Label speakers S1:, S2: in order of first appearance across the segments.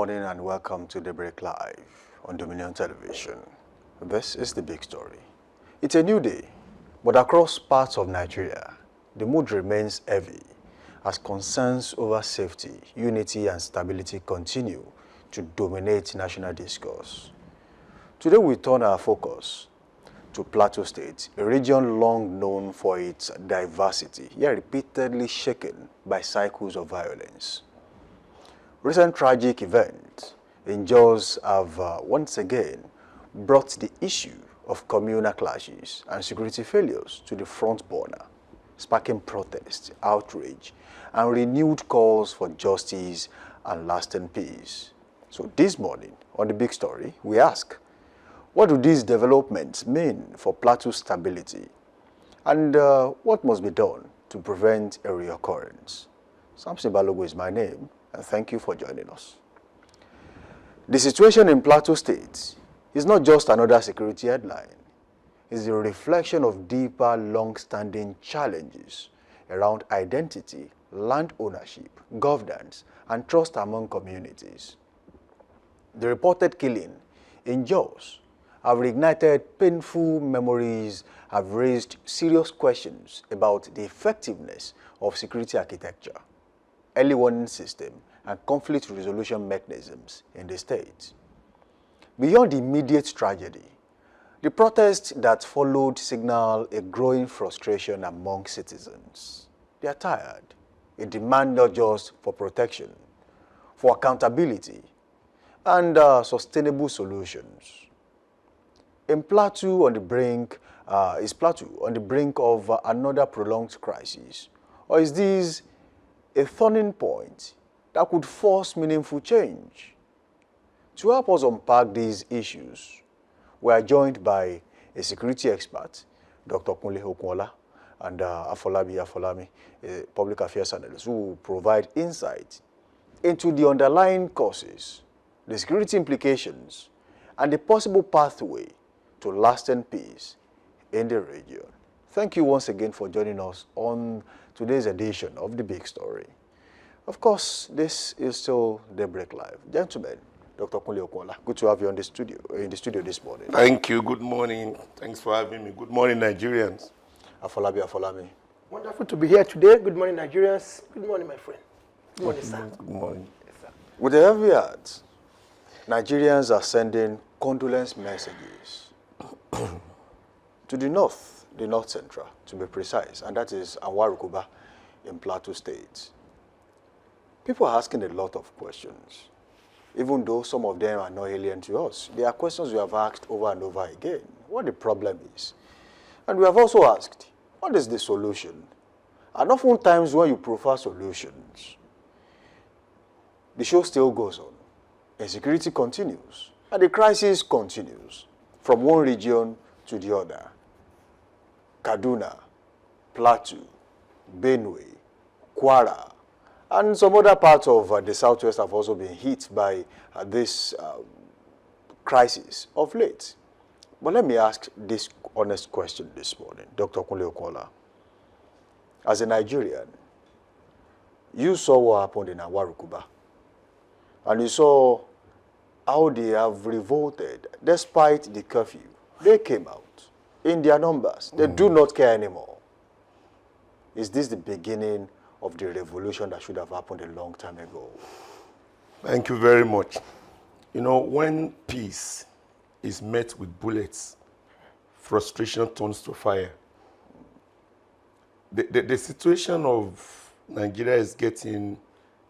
S1: morning and welcome to Daybreak Live on Dominion Television. This is the big story. It's a new day, but across parts of Nigeria, the mood remains heavy as concerns over safety, unity, and stability continue to dominate national discourse. Today we turn our focus to Plateau State, a region long known for its diversity, yet repeatedly shaken by cycles of violence. Recent tragic events in Jos have once again brought the issue of communal clashes and security failures to the front burner, sparking protests, outrage, and renewed calls for justice and lasting peace. So this morning, on the big story, we ask, what do these developments mean for Plateau's stability? And what must be done to prevent a reoccurrence? Samson Balogo is my name, and thank you for joining us. The situation in Plateau State is not just another security headline. It's a reflection of deeper, long-standing challenges around identity, land ownership, governance, and trust among communities. The reported killing in Jos have reignited painful memories, have raised serious questions about the effectiveness of security architecture, early warning system, and conflict resolution mechanisms in the state. Beyond the immediate tragedy, the protests that followed signal a growing frustration among citizens. They are tired. They demand not just for protection, for accountability, and sustainable solutions. In Plateau on the brink, is Plateau on the brink of another prolonged crisis? Or is this a turning point that could force meaningful change? To help us unpack these issues, we are joined by a security expert, Dr. Kunle Okunla, and Afolabi, a public affairs analyst, who will provide insight into the underlying causes, the security implications, and the possible pathway to lasting peace in the region. Thank you once again for joining us on today's edition of The Big Story. Of course, this is still Daybreak Live. Gentlemen, Dr. Kunle Okunla, good to have you in the studio this morning.
S2: Thank you. Good morning. Thanks for having me. Good morning, Nigerians.
S1: Afolabi.
S3: Wonderful to be here today. Good morning, Nigerians. Good morning, my friend. Good morning, sir.
S2: Good morning.
S3: Yes, sir.
S1: With a heavy heart, Nigerians are sending condolence messages to the north central, to be precise, and that is Anwarukuba in Plateau State. People are asking a lot of questions, even though some of them are not alien to us. There are questions we have asked over and over again, what the problem is. And we have also asked, what is the solution? And oftentimes when you prefer solutions, the show still goes on. Insecurity continues, and the crisis continues from one region to the other. Kaduna, Plateau, Benue, Kwara, and some other parts of the southwest have also been hit by this crisis of late. But let me ask this honest question this morning, Dr. Kunle Okunla. As a Nigerian, you saw what happened in Anwarukuba, and you saw how they have revolted despite the curfew. They came out in their numbers. They do not care anymore. Is this the beginning of the revolution that should have happened a long time ago?
S2: Thank you very much. You know, when peace is met with bullets, frustration turns to fire. The situation of Nigeria is getting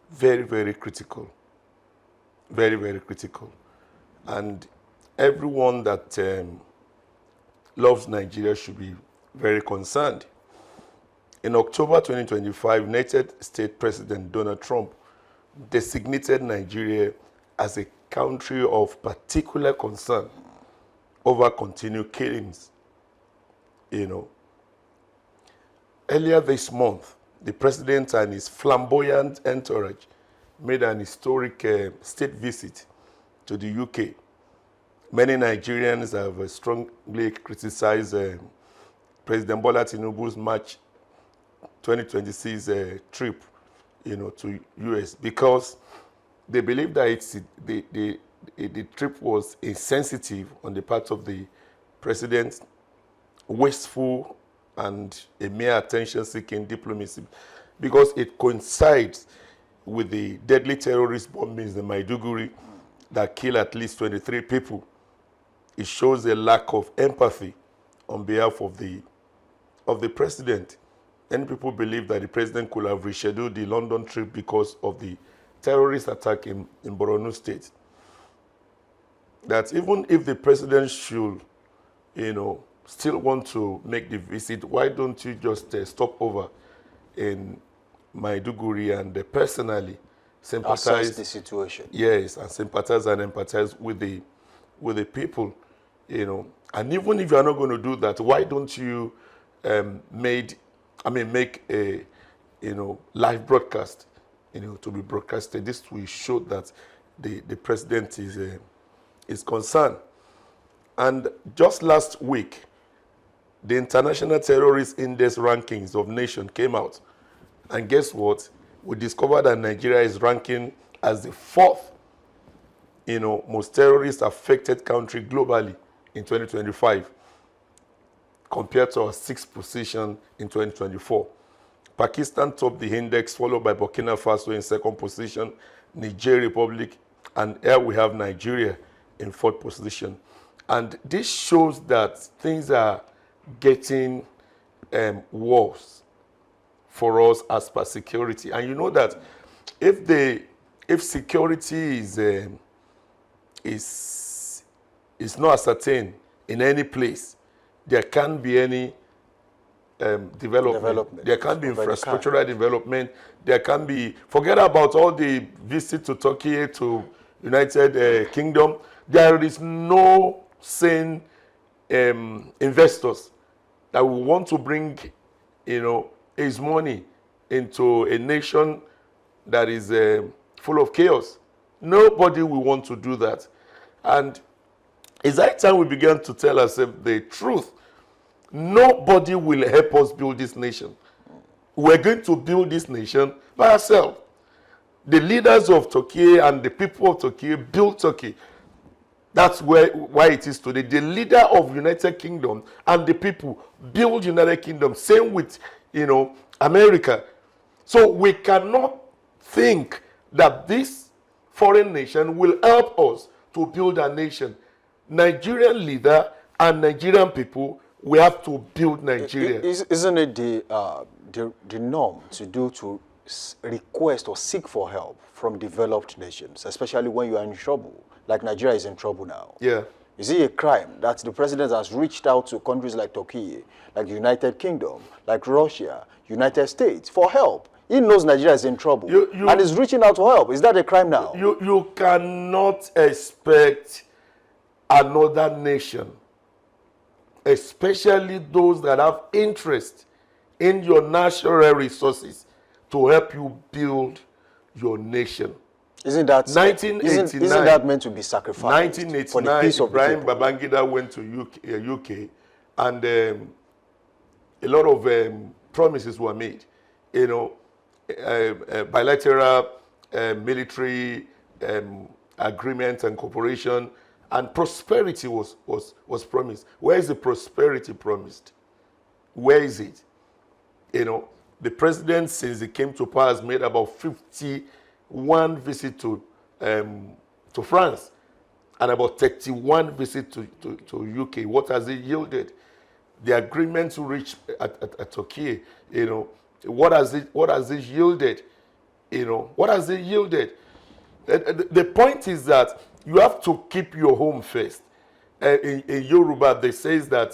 S2: very, very critical. Very, very critical. And everyone that loves Nigeria should be very concerned. In October 2025, United States President Donald Trump designated Nigeria as a country of particular concern over continued killings. You know, earlier this month, the president and his flamboyant entourage made an historic state visit to the UK. Many Nigerians have strongly criticized President Bola Tinubu's March 2026 trip, to US, because they believe that the trip was insensitive on the part of the president, wasteful, and a mere attention-seeking diplomacy, because it coincides with the deadly terrorist bombings in Maiduguri that killed at least 23 people. It shows a lack of empathy on behalf of the president. Many people believe that the president could have rescheduled the London trip because of the terrorist attack in Borno State. That even if the president should, still want to make the visit, why don't you just stop over in Maiduguri and personally sympathize
S1: assess the situation?
S2: Yes, and sympathize and empathize with the people, And even if you are not going to do that, why don't you make a live broadcast, to be broadcasted? This will show that the president is concerned. And just last week, the International Terrorist Index rankings of nations came out. And guess what? We discovered that Nigeria is ranking as the fourth, most terrorist-affected country globally in 2025, compared to our sixth position in 2024. Pakistan topped the index, followed by Burkina Faso in second position, Niger Republic, and here we have Nigeria in fourth position. And this shows that things are getting worse for us as per security. And you know that if security is not ascertained in any place, there can't be any development. There can't be infrastructural development. There can be, forget about all the visits to Turkey, to United Kingdom. There is no sane investors that will want to bring, his money into a nation that is full of chaos. Nobody will want to do that. And it's that time we began to tell ourselves the truth. Nobody will help us build this nation. We're going to build this nation by ourselves. The leaders of Turkey and the people of Turkey built Turkey. That's why it is today. The leader of United Kingdom and the people build United Kingdom. Same with, America. So we cannot think that this foreign nation will help us to build a nation. Nigerian leader and Nigerian people, we have to build Nigeria.
S1: Isn't it the norm to request or seek for help from developed nations, especially when you are in trouble? Like Nigeria is in trouble now.
S2: Yeah.
S1: Is it a crime that the president has reached out to countries like Turkey, like the United Kingdom, like Russia, United States for help? He knows Nigeria is in trouble and is reaching out to help. Is that a crime now?
S2: You cannot expect another nation, especially those that have interest in your natural resources, to help you build your nation.
S1: Isn't that
S2: 1989?
S1: Isn't that meant to be sacrificed?
S2: 1989,
S1: for the peace of
S2: Ibrahim
S1: the people?
S2: Babangida went to UK, and a lot of promises were made. Bilateral military agreement and cooperation, and prosperity was promised. Where is the prosperity promised? Where is it? The president, since he came to power, has made about 51 visits to France and about 31 visits to UK. What has it yielded? The agreement to reach at Turkey, what has it yielded? What has it yielded? The point is that you have to keep your home first. In Yoruba, they say that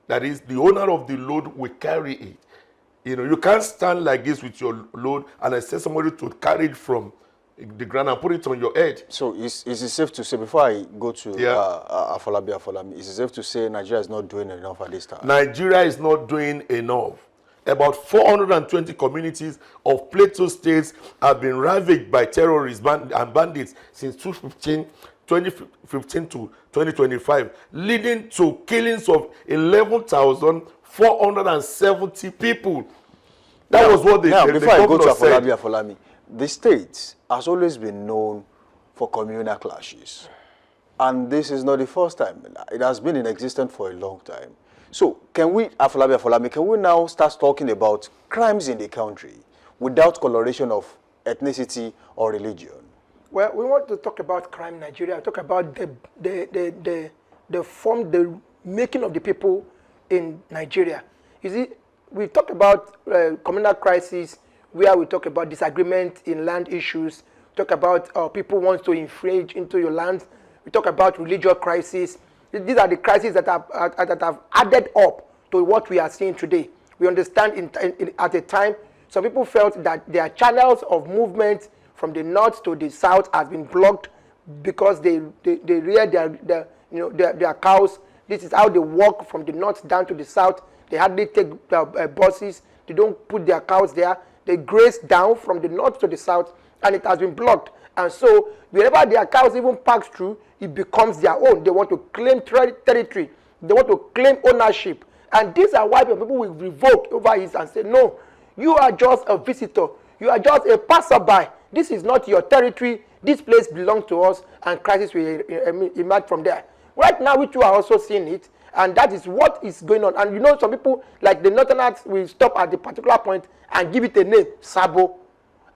S2: that is, the owner of the load will carry it. You can't stand like this with your load and expect somebody to carry it from the ground and put it on your head. So
S1: is it safe to say, before I go to Afolabi, is it safe to say Nigeria is not doing enough at this time?
S2: Nigeria is not doing enough. About 420 communities of Plateau State have been ravaged by terrorists and bandits since 2015 to 2025, leading to killings of 11,470 people. That was what the
S1: before I go to
S2: governor said.
S1: Afolabi, the state has always been known for communal clashes. And this is not the first time. It has been in existence for a long time. So can we, Afolabi, can we now start talking about crimes in the country without coloration of ethnicity or religion?
S3: Well, we want to talk about crime in Nigeria, talk about the making of the people in Nigeria. You see, we talk about communal crisis, where we talk about disagreement in land issues, talk about people want to infringe into your lands, we talk about religious crisis. These are the crises that have added up to what we are seeing today. We understand at the time, some people felt that their channels of movement from the north to the south has been blocked because they rear their cows. This is how they walk from the north down to the south. They hardly take buses. They don't put their cows there. They graze down from the north to the south, and it has been blocked. And so wherever their cows even pass through, it becomes their own. They want to claim territory. They want to claim ownership. And these are why people will revoke over it and say, no, you are just a visitor. You are just a passerby. This is not your territory. This place belongs to us, and crisis will emerge from there. Right now, which you are also seeing it, and that is what is going on. And you know, some people, like the Northerners, will stop at the particular point and give it a name, Sabo.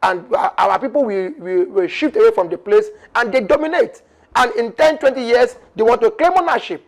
S3: And our people will shift away from the place, and they dominate. And in 10, 20 years, they want to claim ownership.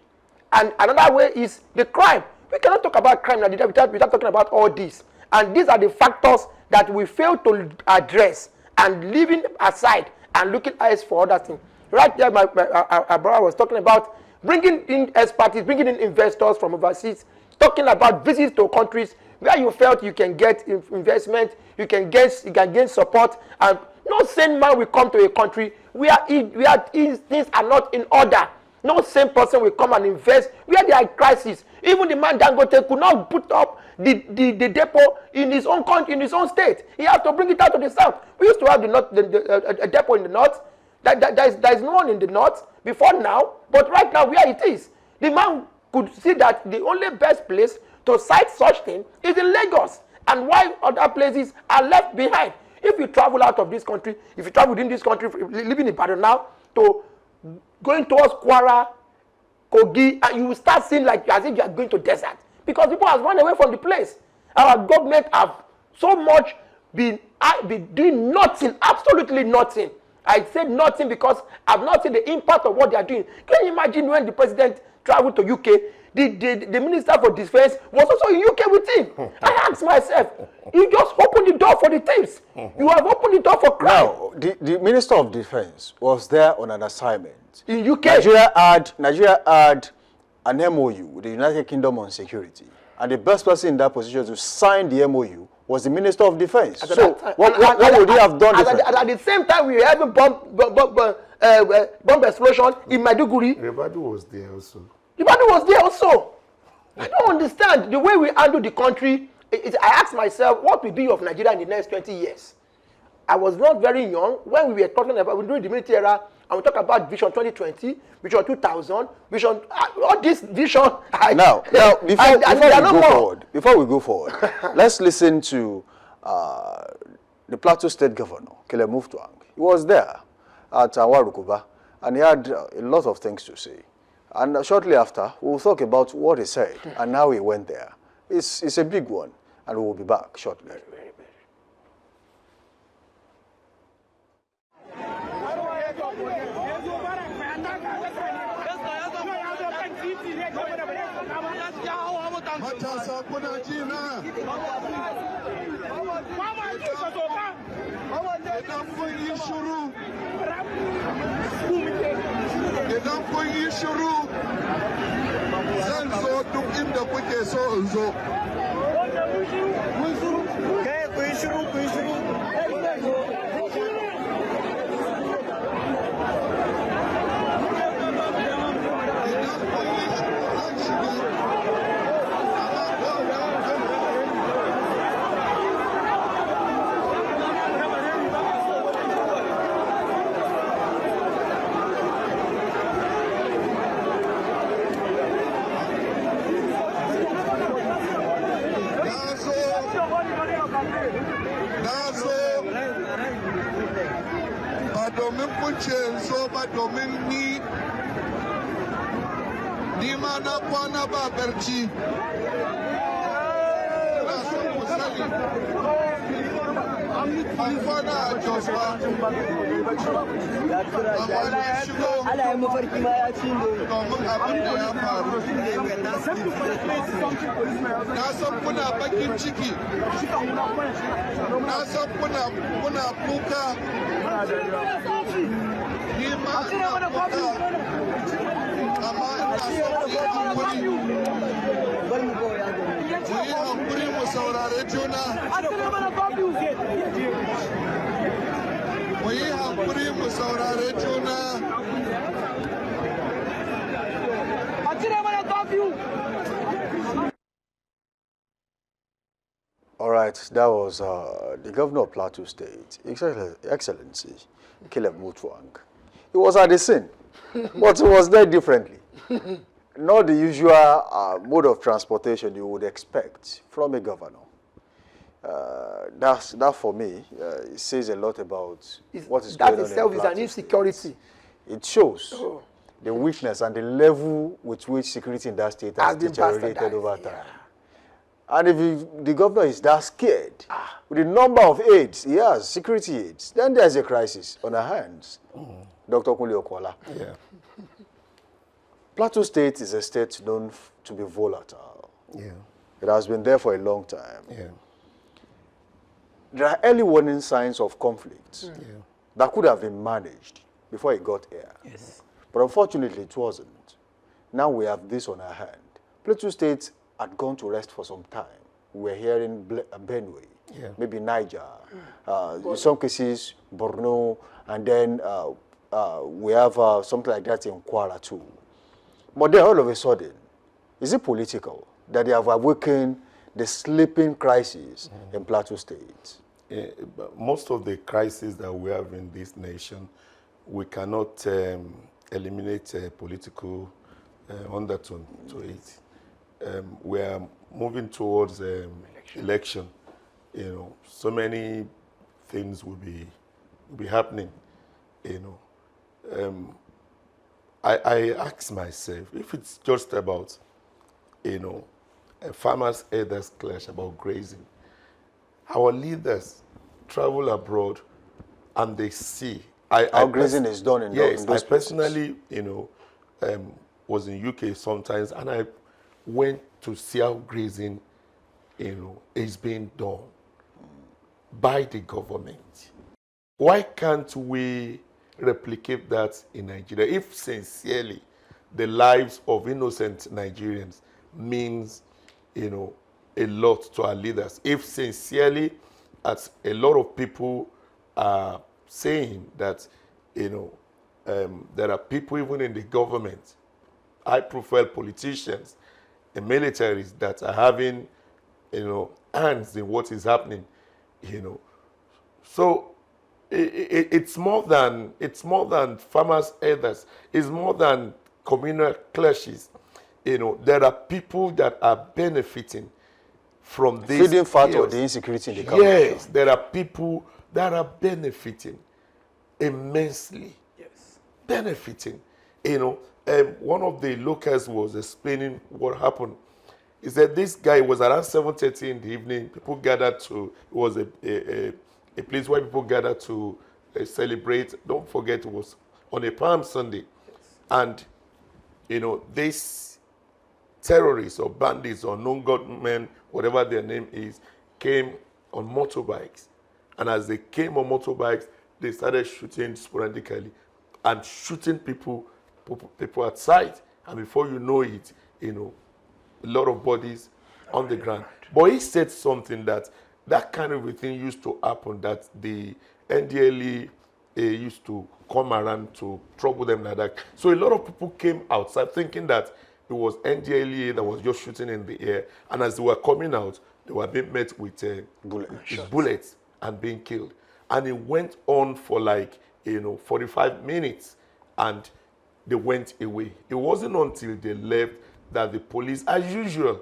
S3: And another way is the crime. We cannot talk about crime without talking about all this. And these are the factors that we fail to address, and leaving aside and looking eyes for other things. Right there, our brother was talking about bringing in expertise, bringing in investors from overseas, talking about visits to countries where you felt you can get investment, you can gain support, and no sane man will come to a country where things are not in order. No same person will come and invest where there are crises. Even the man Dangote could not put up the depot in his own country, in his own state. He has to bring it out to the south. We used to have a depot in the north. There is no one in the north before now, but right now where it is, the man could see that the only best place to cite such thing is in Lagos, and why other places are left behind. If you travel out of this country, if you travel within this country, living in Ibadan now, to going towards Kwara, Kogi, and you will start seeing like as if you are going to desert, because people have run away from the place. Our government have so much been doing nothing, absolutely nothing. I said nothing because I've not seen the impact of what they are doing. Can you imagine when the president traveled to UK, the Minister for Defense was also in UK with him? I asked myself, you just opened the door for the thieves. You have opened the door for crime.
S1: Now, the Minister of Defense was there on an assignment.
S3: In UK?
S1: Nigeria had an MOU with the United Kingdom on security. And the best person in that position to sign the MOU was the Minister of Defense. So what would he have done differently?
S3: At the same time, we were having bomb explosion in Maiduguri.
S2: Ribadu was there also.
S3: Ribadu was there also. I don't understand the way we handle the country. I asked myself, what will be of Nigeria in the next 20 years? I was not very young when we were talking about during the military era, and we talk about Vision 2020, Vision 2000, Vision, all this vision.
S1: Before we go forward, let's listen to the Plateau State Governor, Kele Muftuang. He was there at Awarukuba, and he had a lot of things to say. And shortly after, we'll talk about what he said and how he went there. It's a big one, and we'll be back shortly.
S4: Matasa kuna jina. Idan kun yi shiru. Idan kun yi shiru. Zan zo duk inda kuke so in zo. Kai kun yi shiru, kun yi shiru. wuce so ba domin ni ma na kwana ba barci. Ina son ku sani an kwana a Jos ba. Amma na shigo domin abin da ya faru. Na san kuna bakin ciki. Na san kuna kuka. Ni ma ina kuka. Amma ina son ku yi hankuri mu saurare juna. Mu yi hankuri mu saurare juna.
S1: All right, that was the governor of Plateau State, Excellency Caleb Mutuang. He was at the scene, but he was there differently. Not the usual mode of transportation you would expect from a governor. That for me, it says a lot about what is going on in
S3: That itself is an
S1: Plateau
S3: insecurity.
S1: State. It shows the weakness and the level with which security in that state has deteriorated over time.
S3: Yeah.
S1: And if the governor is that scared, with the number of aides he has, security aides, then there's a crisis on our hands. Dr. Kunle Okola.
S2: Yeah.
S1: Plateau State is a state known to be volatile.
S2: Yeah.
S1: It has been there for a long time.
S2: Yeah.
S1: There are early warning signs of conflict
S2: Yeah.
S1: that could have been managed before it got here.
S3: Yes.
S1: But unfortunately, it wasn't. Now we have this on our hand. Plateau State had gone to rest for some time. We were hearing Benue,
S2: Yeah.
S1: maybe Niger, in some cases Borno, and then we have something like that in Kwara too. But then all of a sudden, is it political that they have awakened the sleeping crisis in Plateau State?
S2: But most of the crises that we have in this nation, we cannot eliminate political undertone to it. We are moving towards election. You know, so many things will be happening. You know, I ask myself if it's just about, you know, a farmers' herders clash about grazing. Our leaders travel abroad and they see.
S1: How grazing is done in
S2: yes,
S1: those
S2: I
S1: places.
S2: personally, you know, was in UK sometimes, and I went to see how grazing, you know, is being done by the government. Why can't we replicate that in Nigeria if sincerely the lives of innocent Nigerians means, you know, a lot to our leaders? If sincerely, as a lot of people are saying that, you know, there are people even in the government, high-profile politicians, the militaries that are having, you know, hands in what is happening, you know. So it's more than farmers' herders. It's more than communal clashes. You know, there are people that are benefiting from this.
S1: Feeding fat or
S2: chaos.
S1: the insecurity in the country.
S2: Yes, there are people that are benefiting immensely.
S3: Yes.
S2: Benefiting. You know, one of the locals was explaining what happened. He said this guy was around 7:30 in the evening. People gathered to, it was a place where people gathered to celebrate. Don't forget, it was on a Palm Sunday. Yes. And, you know, these terrorists or bandits or non-gunmen, whatever their name is, came on motorbikes. And as they came on motorbikes, they started shooting sporadically and shooting people outside. And before you know it, you know, a lot of bodies on the ground. But he said something that kind of a thing used to happen, that the NDLE used to come around to trouble them like that. So a lot of people came outside thinking that it was NDLE that was just shooting in the air. And as they were coming out, they were being met with bullets and being killed. And it went on for like, you know, 45 minutes. And they went away. It wasn't until they left that the police, as usual,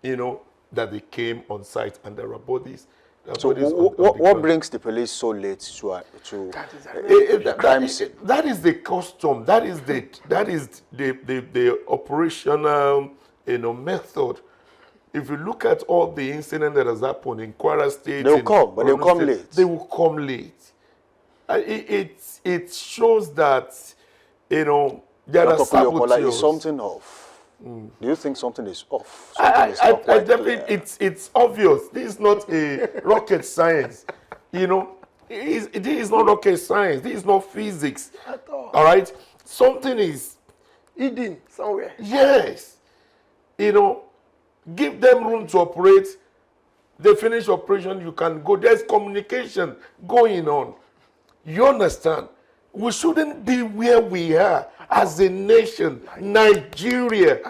S2: you know, that they came on site and there were bodies
S1: So what brings the police so late to the crime scene?
S2: That is the custom. That is the operational method. If you look at all the incident that has happened in Kwara State,
S1: they'll come, but they'll come late.
S2: They will come late. It shows that there are saboteurs.
S1: Is something off? Do you think something is off?
S2: It's obvious. This is not a rocket science. This is not rocket science. This is not physics.
S3: At all.
S2: All right? Something is
S3: hidden somewhere.
S2: Yes. Give them room to operate. They finish operation, you can go. There's communication going on. You understand? We shouldn't be where we are as a nation. Nigeria.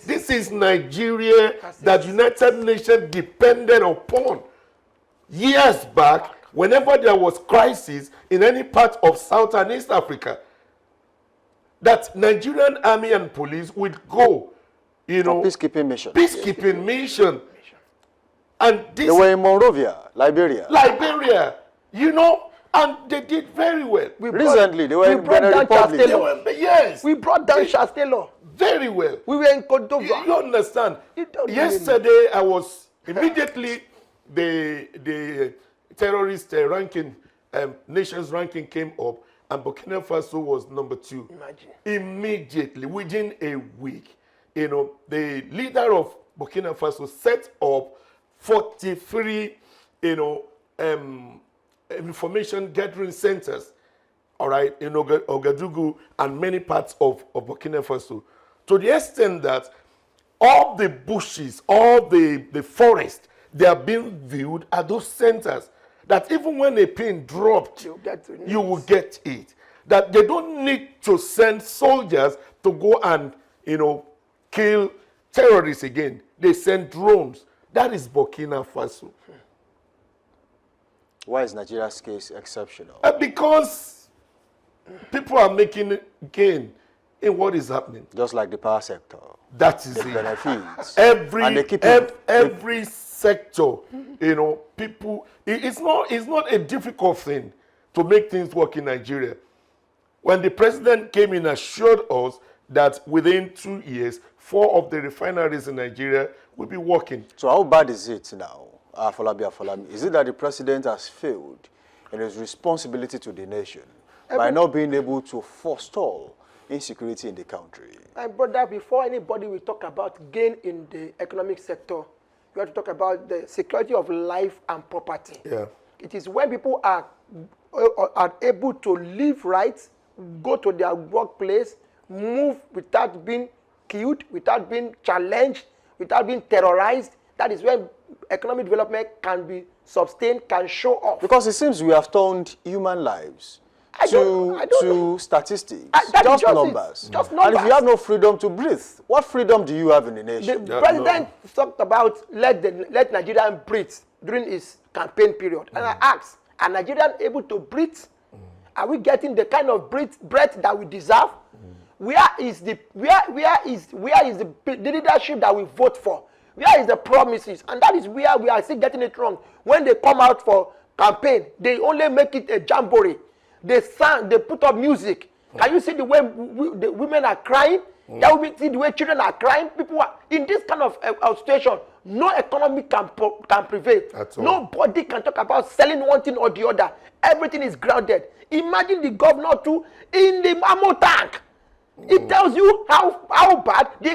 S2: This is Nigeria that United Nations depended upon. Years back, whenever there was crisis in any part of South and East Africa, that Nigerian army and police would go,
S1: peacekeeping mission.
S2: Peacekeeping mission. And
S1: they were in Monrovia, Liberia.
S2: And they did very well.
S1: Recently, they were in Benin Republic.
S2: Yes.
S3: We brought down Chastelo.
S2: Very well.
S3: We were in Cordova.
S2: You understand? Yesterday, I was immediately the terrorist ranking, nations ranking came up, and Burkina Faso was number 2.
S3: Imagine.
S2: Immediately, within a week, the leader of Burkina Faso set up 43, information gathering centers, all right, in Ouagadougou and many parts of Burkina Faso, to the extent that all the bushes, all the forest, they are being viewed at those centers. That even when a pin dropped, you will get it. That they don't need to send soldiers to go and, kill terrorists again. They send drones. That is Burkina Faso.
S1: Why is Nigeria's case exceptional?
S2: Because people are making gain in what is happening.
S1: Just like the power sector.
S2: That is
S1: the
S2: it.
S1: Benefits.
S2: Every sector, people. It's not a difficult thing to make things work in Nigeria. When the president came in, assured us that within 2 years, 4 of the refineries in Nigeria will be working.
S1: So how bad is it now? Afolabi, is it that the president has failed in his responsibility to the nation by not being able to forestall insecurity in the country?
S3: My brother, before anybody will talk about gain in the economic sector, you have to talk about the security of life and property.
S2: Yeah.
S3: It is when people are able to live right, go to their workplace, move without being killed, without being challenged, without being terrorized. That is when economic development can be sustained, can show off.
S1: Because it seems we have turned human lives to statistics, just numbers.
S3: Just numbers.
S1: And if you have no freedom to breathe, what freedom do you have in the nation?
S3: The president talked about let Nigerian breathe during his campaign period. And I asked, are Nigerians able to breathe? Are we getting the kind of breath that we deserve? Where is the leadership that we vote for? Where is the promises? And that is where we are still getting it wrong. When they come out for campaign, they only make it a jamboree. They sing, they put up music. Can you see the way the women are crying? Can you see the way children are crying? People are in this kind of situation. No economy can prevail. Nobody can talk about selling one thing or the other. Everything is grounded. Imagine the governor too in the ammo tank. It tells you how bad the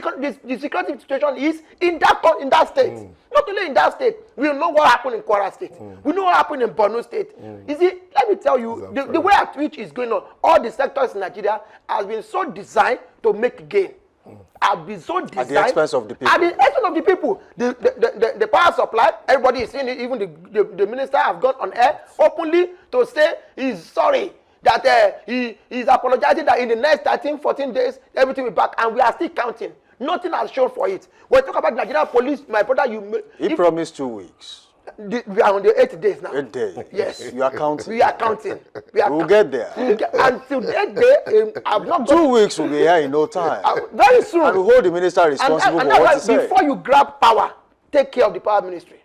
S3: security situation is in that state. Not only in that state, we know what happened in Kwara State. We know what happened in Borno State. You see, let me tell you, the way at which is going on, all the sectors in Nigeria has been so designed to make gain. Have been so designed
S1: at the expense of the people.
S3: At the expense of the people. The power supply, everybody is seeing it. Even the minister have gone on air openly to say he's sorry. That he is apologizing that in the next 13, 14 days, everything will be back, and we are still counting. Nothing has shown for it. When we talk about Nigerian police, my brother,
S1: he promised 2 weeks.
S3: We are on the 8 days now.
S1: 8 days.
S3: Yes.
S1: You are counting.
S3: We are counting.
S1: We'll get there.
S3: Until that day, I've not
S1: 2 weeks will be here in no time.
S3: Very soon.
S1: And we'll hold the minister responsible for what he said.
S3: Before you grab power, take care of the power ministry.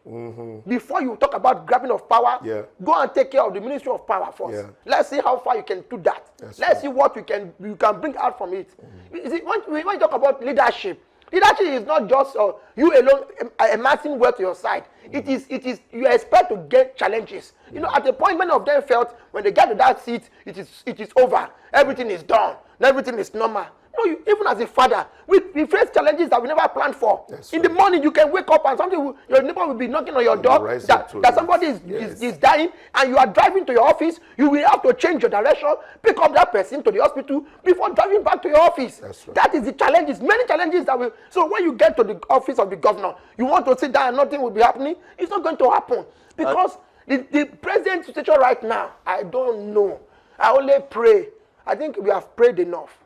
S3: Before you talk about grabbing of power, go and take care of the ministry of power first. Let's see how far you can do that. Let's see what you can bring out from it. You see, when you talk about leadership is not just you alone amassing wealth to your side. It is you expect to get challenges. You know, at the point many of them felt when they get to that seat, it is over. Everything is done. Everything is normal. You know, even as a father, we face challenges that we never planned for. In the morning, you can wake up and your neighbor will be knocking on your door that somebody is dying, and you are driving to your office. You will have to change your direction, pick up that person to the hospital before driving back to your office. That is the challenges, many challenges that will. So when you get to the office of the governor, you want to sit down and nothing will be happening. It's not going to happen because the present situation right now, I don't know. I only pray. I think we have prayed enough.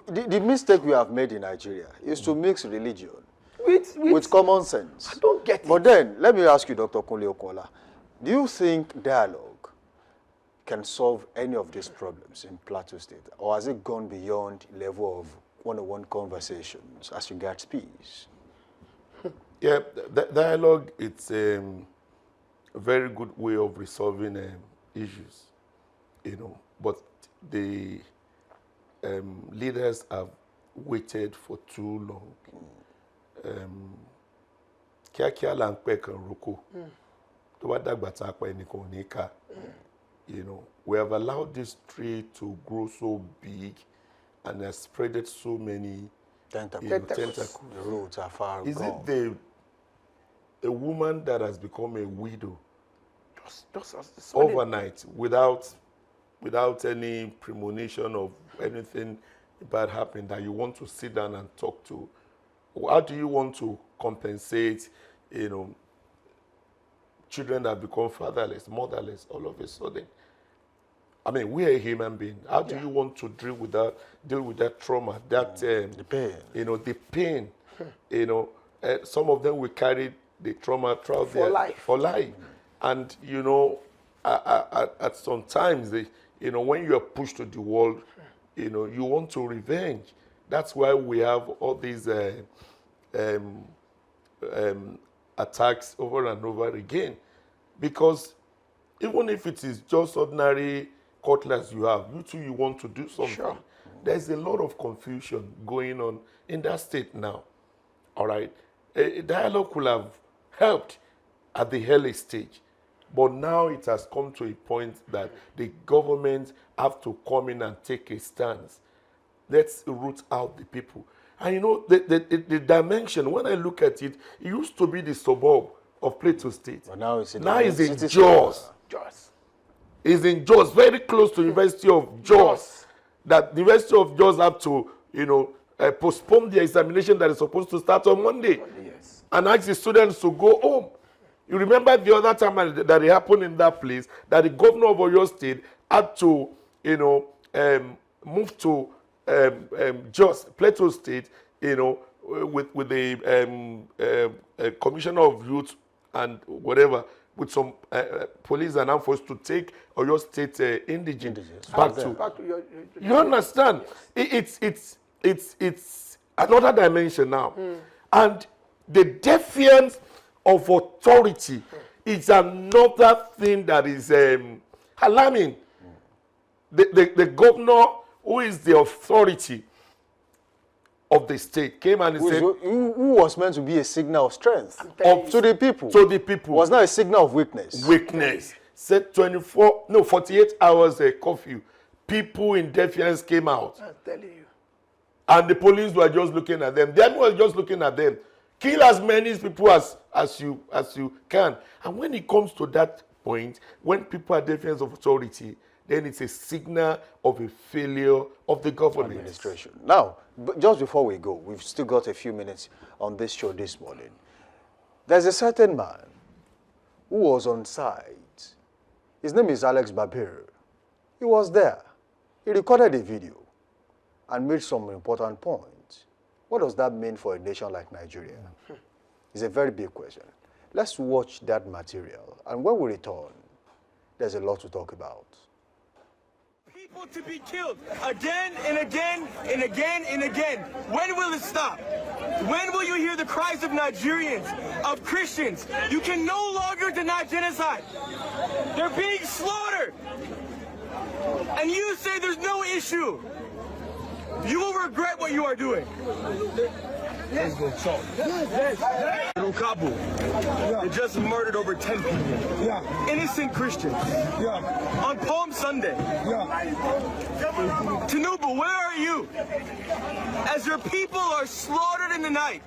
S1: The mistake we have made in Nigeria is to mix religion with common sense.
S3: I don't get it.
S1: But then, let me ask you, Dr. Kunle Okola, do you think dialogue can solve any of these problems in Plateau State? Or has it gone beyond the level of one-on-one conversations as regards peace?
S2: Yeah, dialogue, it's a very good way of resolving issues, you know, but the leaders have waited for too long. You know, we have allowed this tree to grow so big and has spreaded so many tentacles.
S1: The roots are far
S2: Is
S1: gone.
S2: it a woman that has become a widow
S3: Just
S2: overnight without any premonition of anything bad happening that you want to sit down and talk to? How do you want to compensate, you know, children that become fatherless, motherless all of a sudden? I mean, we are a human being. How do you want to deal with that trauma, that
S1: the pain?
S2: You know, the pain. You know, some of them will carry the trauma throughout
S3: For life.
S2: And you know, at some times they. You know, when you are pushed to the wall, you know, you want to revenge. That's why we have all these attacks over and over again. Because even if it is just ordinary cutlass you have, you want to do something. Sure. There's a lot of confusion going on in that state now. All right? A dialogue could have helped at the early stage. But now it has come to a point that the government have to come in and take a stance. Let's root out the people. And you know, the dimension, when I look at it, it used to be the suburb of Plateau State.
S1: But now it's in
S2: Jos. It's in Jos, very close to University of Jos. That the University of Jos have to, you know, postpone the examination that is supposed to start on Monday. And ask the students to go home. You remember the other time that it happened in that place, that the governor of Jos State had to, you know, move to Jos, Plateau State, you know, with the commissioner of youth and whatever, with some police and armed forces to take Jos State indigenous back to you understand? It's another dimension now, and the defiance of authority is another thing that is alarming. The governor, who is the authority of the state, came and said,
S1: who was meant to be a signal of strength to the people.
S2: To the people.
S1: Was not a signal of weakness.
S2: Said 48 hours curfew. People in defiance came out.
S3: I'm telling you.
S2: And the police were just looking at them. The army was just looking at them. Kill as many people as you can. And when it comes to that point, when people are defiance of authority, then it's a signal of a failure of the government.
S1: Administration. Now, just before we go, we've still got a few minutes on this show this morning. There's a certain man who was on site. His name is Alex Babir. He was there. He recorded a video and made some important points. What does that mean for a nation like Nigeria? It's a very big question. Let's watch that material. And when we return, there's a lot to talk about.
S5: people to be killed again and again and again and again. When will it stop? When will you hear the cries of Nigerians, of Christians? You can no longer deny genocide. They're being slaughtered. And you say there's no issue. You will regret what you are doing. Let's go. In Kabul, they just murdered over 10 people. Innocent Christians. On Palm Sunday. Tinubu, where are you? As your people are slaughtered in the night,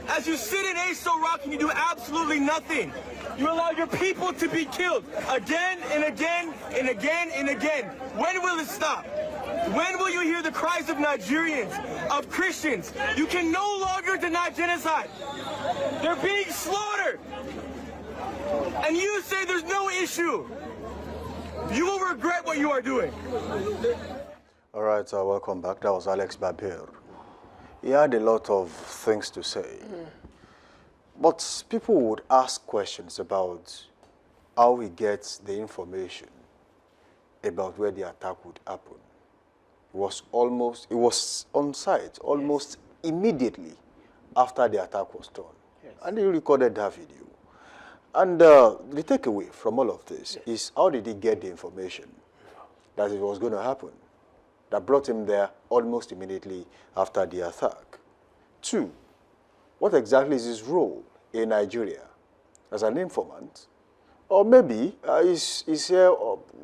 S5: as you sit in Aso Rock and you do absolutely nothing, you allow your people to be killed again and again and again and again. When will it stop? When will you hear the cries of Nigerians, of Christians? You can no longer deny genocide. They're being slaughtered. And you say there's no issue. You will regret what you are doing.
S1: All right, welcome back. That was Alex Babir. He had a lot of things to say. But people would ask questions about how he gets the information about where the attack would happen. It was on site almost immediately after the attack was done. Yes. And he recorded that video. And the takeaway from all of this is, how did he get the information that it was going to happen, that brought him there almost immediately after the attack? 2, what exactly is his role in Nigeria as an informant? Or maybe he's here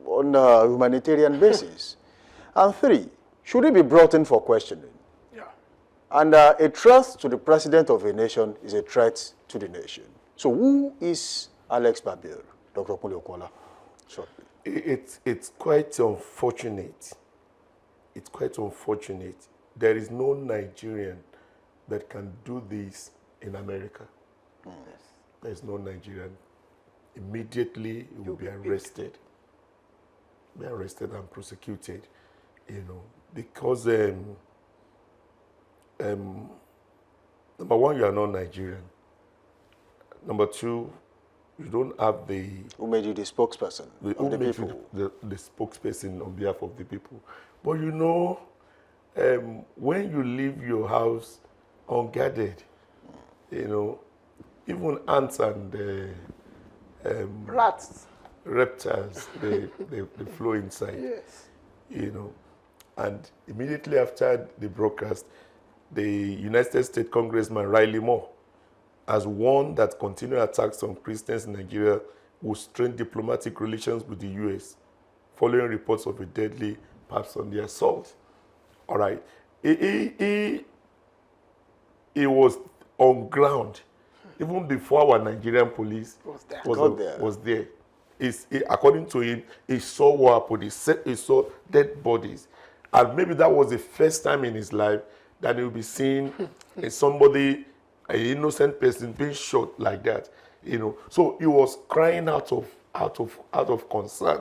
S1: on a humanitarian basis. And 3, should he be brought in for questioning? Yeah. And a threat to the president of a nation is a threat to the nation. So who is Alex Babir, Dr. Kunle Okola? Shortly.
S2: It's quite unfortunate. It's quite unfortunate. There is no Nigerian that can do this in America. Yes. There's no Nigerian. Immediately, he will be arrested. Be arrested and prosecuted, because number one, you are not Nigerian. Number 2, you don't have the...
S1: Who made you the spokesperson of the people?
S2: The spokesperson on behalf of the people. But when you leave your house unguarded, even ants and
S3: rats,
S2: reptiles, they flow inside. Yes. And immediately after the broadcast, the United States Congressman Riley Moore has warned that continued attacks on Christians in Nigeria will strain diplomatic relations with the U.S. following reports of a deadly perhaps on the assault. All right. He was on ground even before our Nigerian police was there. According to him, he saw what happened. He saw dead bodies. And maybe that was the first time in his life that he will be seeing somebody, an innocent person, being shot like that. So he was crying out of concern.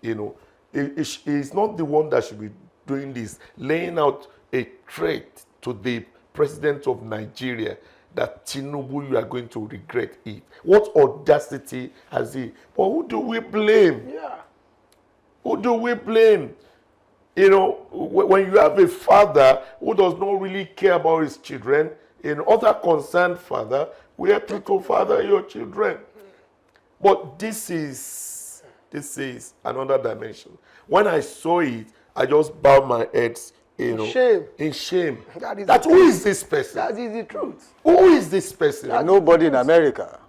S2: He's not the one that should be doing this, laying out a threat to the president of Nigeria that Tinubu, you are going to regret it. What audacity has he? But who do we blame?
S3: Yeah.
S2: Who do we blame? When you have a father who does not really care about his children, other concerned father, we have to father your children. But this is another dimension. When I saw it, I just bowed my head, in shame. Who is this person?
S3: That is the truth.
S2: Who is this person?
S1: Nobody in America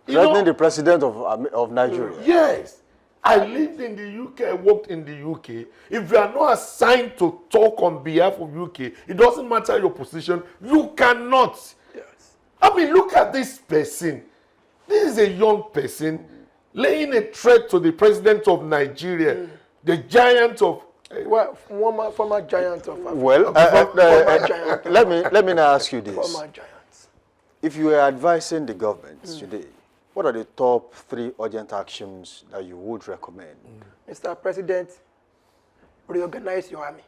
S1: threatening the president of Nigeria.
S2: Yes. I lived in the UK, I worked in the UK. If you are not assigned to talk on behalf of UK, it doesn't matter your position, you cannot. Yes. Look at this person. This is a young person laying a threat to the president of Nigeria, the giant of...
S3: former giant of Africa.
S1: Well, let me now ask you this.
S3: Former giants.
S1: If you were advising the government today, what are the top 3 urgent actions that you would recommend?
S3: Mr. President, reorganize your army.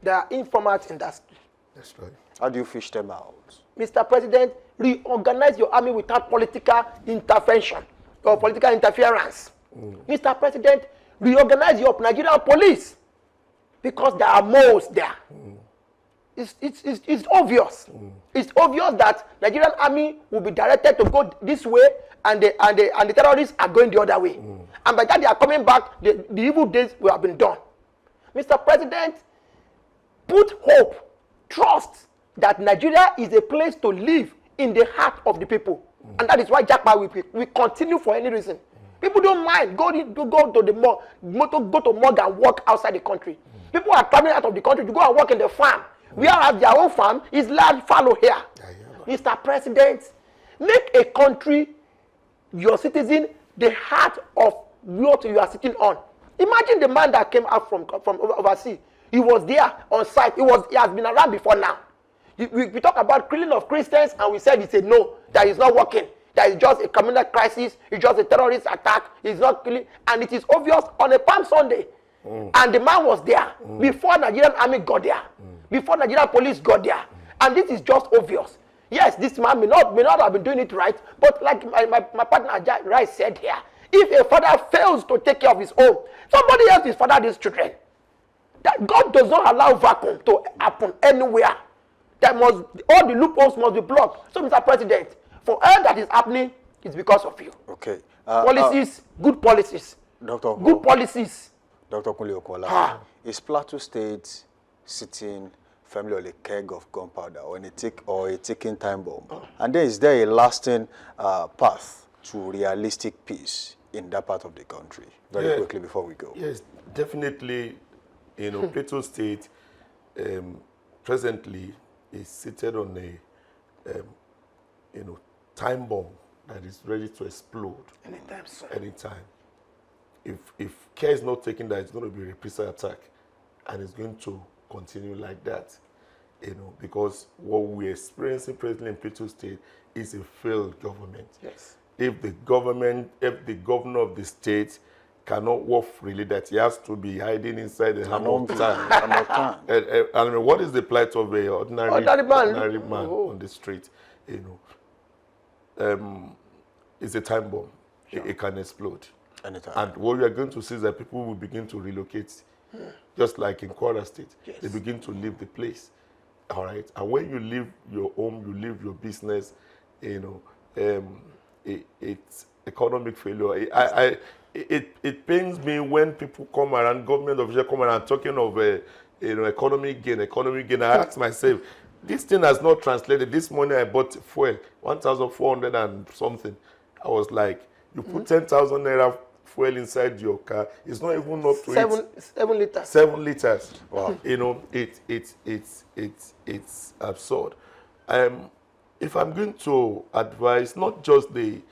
S3: There are informants in that street.
S2: That's right.
S1: How do you fish them out?
S3: Mr. President, reorganize your army without political intervention or political interference. Mr. President, reorganize your Nigerian police because there are moles there. It's obvious. It's obvious that Nigerian army will be directed to go this way, and the terrorists are going the other way. And by that they are coming back, the evil days will have been done. Mr. President, put hope, trust that Nigeria is a place to live in the heart of the people. And that is why Jackpot will continue for any reason. People don't mind go to the mall, go to mall and work outside the country. People are traveling out of the country to go and work in the farm. We have their own farm, is land fallow here. Mr. President, make a country, your citizen, the heart of what you are sitting on. Imagine the man that came out from overseas. He was there on site. He has been around before now. We talk about killing of Christians, and we said it's a no, that is not working. That is just a communal crisis. It's just a terrorist attack. It's not killing, and it is obvious on a Palm Sunday. And the man was there before Nigerian army got there, before Nigerian police got there, and this is just obvious. Yes, this man may not have been doing it right, but like my partner Rice said here, if a father fails to take care of his own, somebody else is father these children. That God does not allow vacuum to happen anywhere. All the loopholes must be blocked. So, Mr. President, for all that is happening, it's because of you.
S1: Okay.
S3: Policies, good policies. Good policies.
S1: Dr. Kunle Okola, is Plateau State sitting firmly on a keg of gunpowder or a ticking time bomb? And then is there a lasting path to realistic peace in that part of the country? Very quickly before we go.
S2: Yes, definitely. Plateau State presently is seated on a time bomb that is ready to explode
S3: Anytime, sir.
S2: anytime. If care is not taken, that it's going to be a reprisal attack, and it's going to continue like that, because what we're experiencing presently in Plateau State is a failed government.
S3: Yes.
S2: If the governor of the state cannot work freely, that he has to be hiding inside the hammock. And what is the plight of an ordinary man on the street? It's a time bomb. Sure. It can explode.
S1: Anytime.
S2: And what we are going to see is that people will begin to relocate, just like in Kwara State.
S3: Yes.
S2: They begin to leave the place. All right. And when you leave your home, you leave your business, it's economic failure. It pains me when people come around, government officials come around talking of economic gain. I ask myself, this thing has not translated. This morning I bought fuel, 1,400 and something. I was like, you put 10,000 naira fuel inside your car, it's not even up to
S3: 7 liters.
S2: 7 liters.
S1: Wow.
S2: It's absurd. If I'm going to advise not just the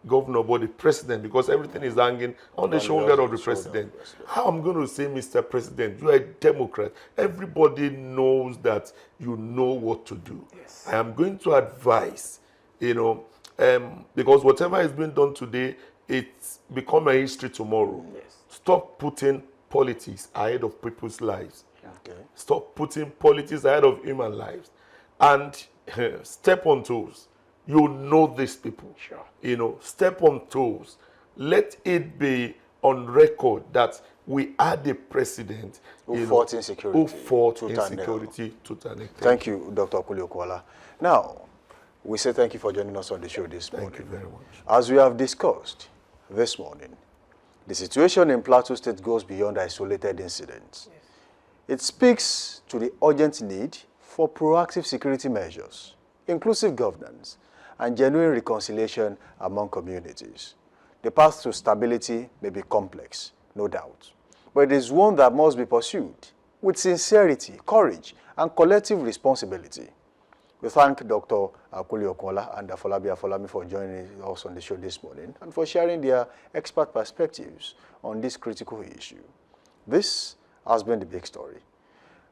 S2: governor but the president, because everything is hanging on the shoulder of the president. How I'm going to say, Mr. President, you are a Democrat. Everybody knows that you know what to do.
S3: Yes.
S2: I am going to advise, because whatever is being done today, it's become a history tomorrow.
S3: Yes.
S2: Stop putting politics ahead of people's lives.
S1: Okay.
S2: Stop putting politics ahead of human lives. And step on toes. You know these people.
S3: Sure.
S2: Step on toes. Let it be on record that we had a president
S1: who fought insecurity.
S2: Who fought insecurity tooth and nail.
S1: Thank you, Dr. Kunle Okola. Now, we say thank you for joining us on the show this morning.
S2: Thank you very much.
S1: As we have discussed this morning, the situation in Plateau State goes beyond isolated incidents.
S3: Yes.
S1: It speaks to the urgent need for proactive security measures, inclusive governance, and genuine reconciliation among communities. The path to stability may be complex, no doubt, but it is one that must be pursued with sincerity, courage, and collective responsibility. We thank Dr. Kunle Okola and Afolabi Afolami for joining us on the show this morning and for sharing their expert perspectives on this critical issue. This has been The Big Story.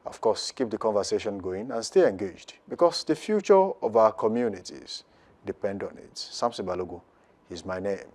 S1: Of course, keep the conversation going and stay engaged because the future of our communities depend on it. Samson Balogo is my name.